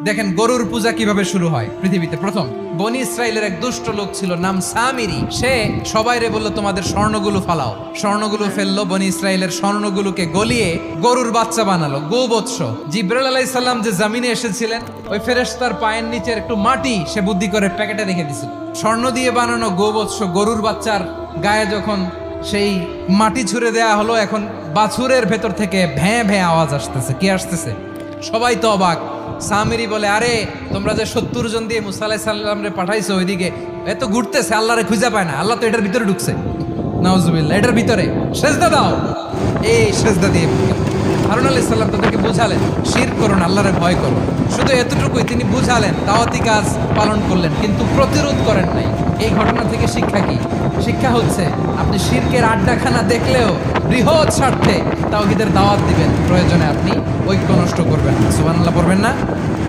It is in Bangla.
দেখেন গরুর পূজা কিভাবে শুরু হয় পৃথিবীতে প্রথম। বনি ইসরায়েলের এক দুষ্ট লোক ছিল, নাম সামিরি। সে সবাইরে বলল তোমাদের স্বর্ণগুলো ফালাও। স্বর্ণগুলো ফেললো, বনি ইসরায়েলের স্বর্ণগুলোকে গলিয়ে গরুর বাচ্চা বানালো, গোবৎস। জিব্রাইল আলাইহিস সালাম যে জমিনে এসেছিলেন, ওই ফেরেশতার পায়ের নিচের একটু মাটি সে বুদ্ধি করে প্যাকেটে রেখে দিছিল। স্বর্ণ দিয়ে বানানো গোবৎস গরুর বাচ্চার গায়ে যখন সেই মাটি ছুঁড়ে দেয়া হলো, এখন বাছুরের ভেতর থেকে ভ্যাঁ ভ্যাঁ আওয়াজ আসতেছে। কি আসতেছে? সবাই তো অবাক। সামিরি বলে, আরে তোমরা যে 70 জন দিয়ে মুসা আলাইহিস সালাম রে পাঠাইছো ওইদিকে, এত ঘুরতেছে, আল্লাহরে খুঁজে পায় না, আল্লাহ তো এটার ভিতরে ঢুকছে। নাউজুবিল্লাহ, এটার ভিতরে সেজদা দাও। এই সেজদা দিয়ে হারুন আলাইহিস সালাম তাদেরকে বুঝালেন, শিরক করুন, আল্লাহরে ভয় করুন। শুধু এতটুকুই তিনি বুঝালেন, দাওয়াতি কাজ পালন করলেন, কিন্তু প্রতিরোধ করেন নাই। এই ঘটনা থেকে শিক্ষা কি? শিক্ষা হচ্ছে আপনি শিরকের আড্ডাখানা দেখলেও বৃহৎ স্বার্থে তাওহীদের দাওয়াত দিবেন, প্রয়োজনে আপনি ঐক্য নষ্ট করবেন। সুবহানাল্লাহ পড়বেন না?